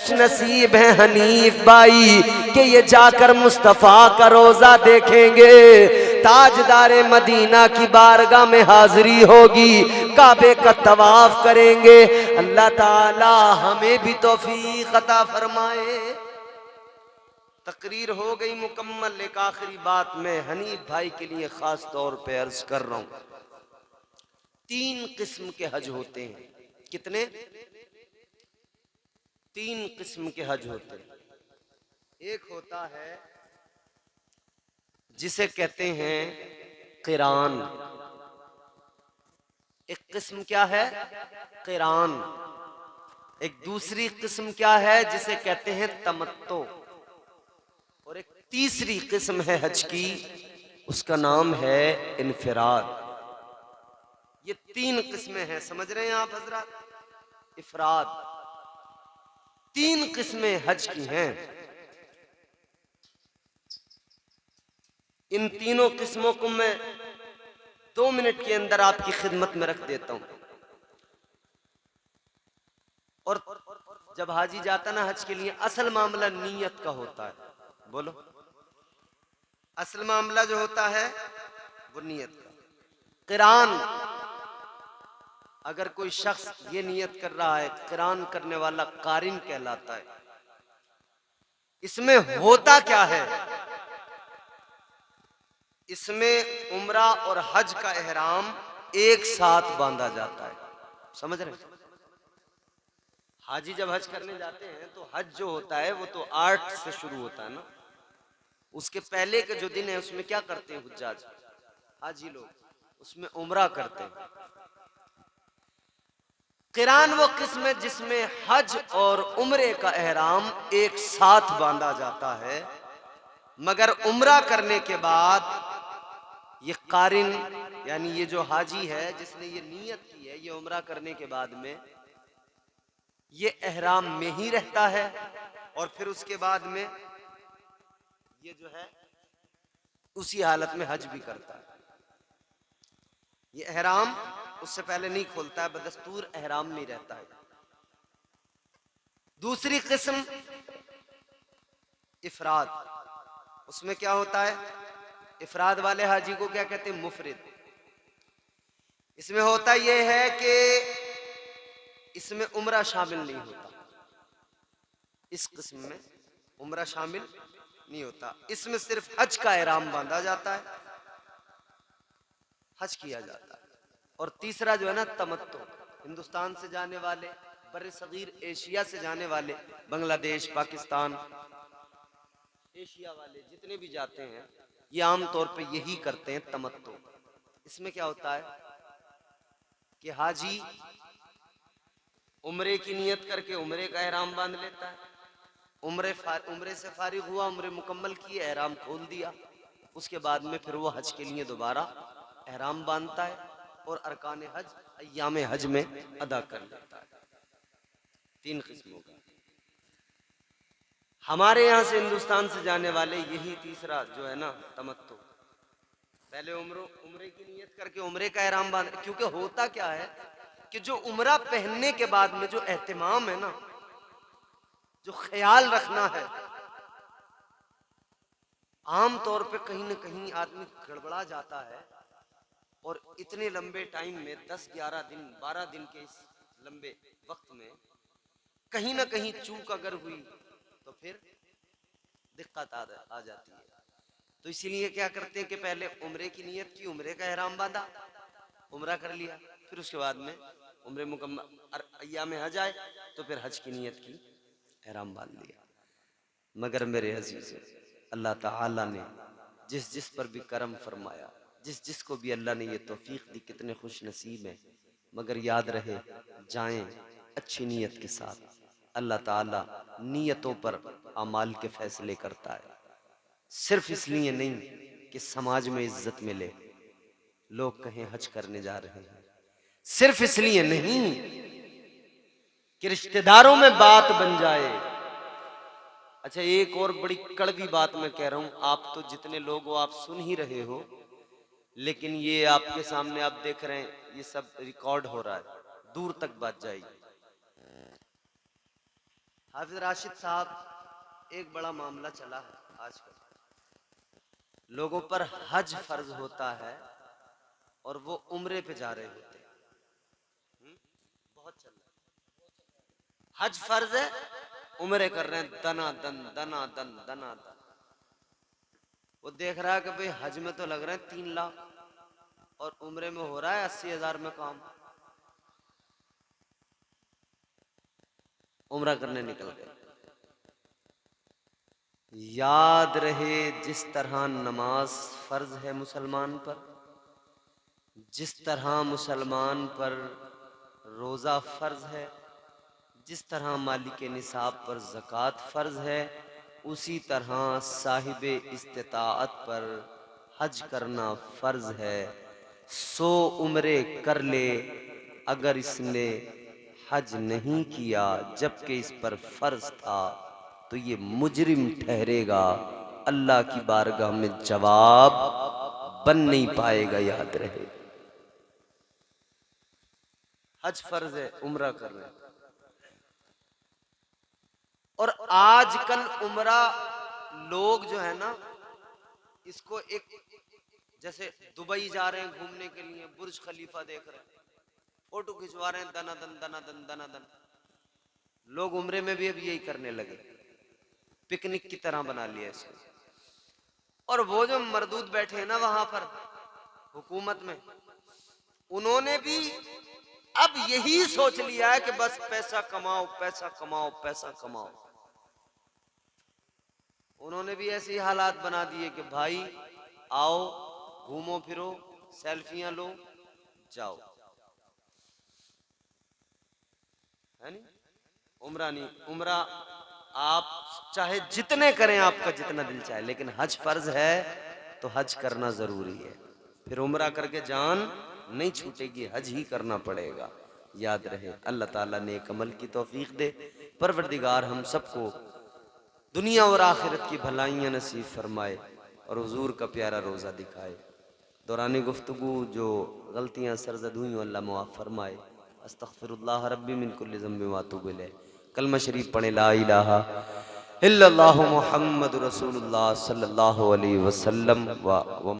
खुश नसीब है हनीफ भाई कि ये जाकर मुस्तफ़ा का रोजा देखेंगे, ताजदारे मदीना की बारगाह में हाजिरी होगी, काबे का तवाफ करेंगे। अल्लाह ताला हमें भी तौफीक अता फरमाए। तकरीर हो गई मुकम्मल। एक आखिरी बात मैं हनीफ भाई के लिए खास तौर पे अर्ज कर रहा हूं। 3 किस्म के हज होते हैं। कितने? 3 किस्म के हज होते हैं। एक होता है जिसे कहते हैं क़िरान। एक किस्म क्या है? क़िरान। एक दूसरी किस्म क्या है? जिसे कहते हैं तमत्तो। और एक तीसरी किस्म है हज की, उसका नाम है इनफिराद। ये 3 किस्में हैं, समझ रहे हैं आप हजरात? इफराद। 3 किस्में हज की हैं। इन तीनों किस्मों को मैं 2 मिनट के अंदर आपकी खिदमत में रख देता हूं। और जब हाजी जाता ना हज के लिए, असल मामला नीयत का होता है। बोलो, असल मामला जो होता है वो नीयत का। क़िरान, अगर कोई शख्स ये नियत कर रहा है, क़िरान करने वाला कारिन कहलाता है। इसमें होता क्या है? इसमें उम्रा और हज का एहराम एक साथ बांधा जाता है। समझ रहे हैं? हाजी जब हज करने जाते हैं तो हज जो होता है वो तो 8 से शुरू होता है ना। उसके पहले के जो दिन है उसमें क्या करते हैं हुज्जाज, हाजी लोग? उसमें उम्रा करते हैं। क़िरान वो किस्म है जिसमें हज और उम्रे का एहराम एक साथ बांधा जाता है, मगर उम्रा करने के बाद ये कारिन यानी ये जो हाजी है जिसने ये नियत की है, ये उम्रा करने के बाद में ये एहराम में ही रहता है। और फिर उसके बाद में ये जो है उसी हालत में हज भी करता है। ये एहराम उससे पहले नहीं खोलता है, बदस्तूर एहराम में रहता है। दूसरी किस्म इफराद। उसमें क्या होता है? इफराद वाले हाजी को क्या कहते हैं? मुफरिद। इसमें होता यह है कि इसमें उम्रा शामिल नहीं होता। इस किस्म में उम्रा शामिल नहीं होता। इसमें सिर्फ हज का एहराम बांधा जाता है, हज किया जाता है। और तीसरा जो है ना तमत्तो, हिंदुस्तान से जाने वाले, बर्रे सगीर एशिया से जाने वाले, बांग्लादेश, पाकिस्तान, एशिया वाले जितने भी जाते हैं ये आम तौर पे यही करते हैं, तमत्तो। इसमें क्या होता है कि हाजी उम्रे की नियत करके उम्रे का एहराम बांध लेता है। उम्रे से फारिग हुआ, उम्रे मुकम्मल की, एहराम खोल दिया। उसके बाद में फिर वो हज के लिए दोबारा एहराम बांधता है और अरकान हज अय्याम हज में अदा कर लेता है। 3 किस्मों का। हमारे यहाँ से हिंदुस्तान से जाने वाले यही तीसरा जो है ना तमत्तो, पहले उम्रे की नियत करके उम्रे का एहराम बांध। क्योंकि होता क्या है कि जो उम्रा पहनने के बाद में जो एहतिमाम है ना, जो ख्याल रखना है, आम तौर पे कहीं ना कहीं आदमी गड़बड़ा जाता है। और इतने लंबे टाइम में 10, 11 दिन, 12 दिन के इस लंबे वक्त में कहीं ना कहीं चूक अगर हुई तो फिर दिक्कत आ जाती है। तो इसीलिए क्या करते हैं कि पहले उम्रे की नियत की, उम्रे का एहराम बांधा, उम्रा कर लिया, फिर उसके बाद में उम्रे मुकम्मल अय्याम हज आए तो फिर हज की नियत की, एहराम बांध लिया। मगर मेरे अजीज, अल्लाह ताला ने जिस जिस पर भी करम फरमाया, जिस जिस को भी अल्लाह ने ये तौफीक दी, कितने खुश नसीब हैं। मगर याद रहे, जाएं अच्छी नीयत के साथ। अल्लाह ताला नीयतों पर अमाल के फैसले करता है। सिर्फ इसलिए नहीं कि समाज में इज्जत मिले, लोग कहें हज करने जा रहे हैं, सिर्फ इसलिए नहीं कि रिश्तेदारों में बात बन जाए। अच्छा, एक और बड़ी कड़वी बात मैं कह रहा हूं, आप तो जितने लोग हो आप सुन ही रहे हो, लेकिन ये आपके सामने आप देख रहे हैं, ये सब रिकॉर्ड हो रहा है, दूर तक बात जाएगी। हाफिज राशिद साहब, एक बड़ा मामला चला है आजकल, लोगों पर हज फर्ज होता है और वो उम्रे पे जा रहे होते हैं। बहुत चल रहा है, हज फर्ज है, उम्रे कर रहे हैं, दना दन दना दन दना दन। वो देख रहा है कि भाई हज में तो लग रहे हैं 3 लाख और उम्रे में हो रहा है 80,000 में काम। उम्रा करने निकल गए। याद रहे, जिस तरह नमाज फर्ज है मुसलमान पर, जिस तरह मुसलमान पर रोजा फर्ज है, जिस तरह मालिक निसाब पर ज़कात फर्ज है, उसी तरह साहिब इस्तिताअत पर हज करना फर्ज है। 100 उम्रे कर ले अगर इसने हज नहीं किया जबकि इस पर फर्ज था, तो ये मुजरिम ठहरेगा, अल्लाह की बारगाह में जवाब बन नहीं पाएगा। याद रहे, हज फर्ज है, उम्रा कर रहे हैं। और आजकल उम्रा लोग जो है ना, इसको एक, जैसे दुबई जा रहे हैं घूमने के लिए, बुर्ज खलीफा देख रहे हैं, फोटो खिंचवा रहे हैं, दनादन दनादन दनादन। लोग उम्रे में भी अब यही करने लगे, पिकनिक की तरह बना लिया इसको। और वो जो मरदूद बैठे हैं ना वहां पर हुकूमत में, उन्होंने भी अब यही सोच लिया है कि बस पैसा कमाओ पैसा कमाओ पैसा कमाओ। उन्होंने भी ऐसे हालात बना दिए कि भाई आओ, घूमो फिरो, सेल्फियां लो, जाओ। है नहीं? उम्रा नहीं, उम्रा आप चाहे जितने करें, आपका जितना दिल चाहे, लेकिन हज फर्ज है तो हज करना जरूरी है। फिर उम्रा करके जान नहीं छूटेगी, हज ही करना पड़ेगा। याद रहे, अल्लाह ताला नेक अमल की तौफीक दे। परवरदिगार हम सबको दुनिया और आखिरत की भलाइयाँ नसीब फरमाए और हुजूर का प्यारा रोज़ा दिखाए। दौरानी गुफ्तगू जो गलतियाँ सरज़द हुई, अल्लाह मुआफ़ फरमाए। अस्तग़फिरुल्लाह रब्बी मिन कुल्लि ज़ंबिन व अतूबु इलैह। कलमा शरीफ पढ़े, ला इलाहा इल्लल्लाहु मुहम्मदुर रसूलुल्लाह सल्लल्लाहु अलैहि वसल्लम व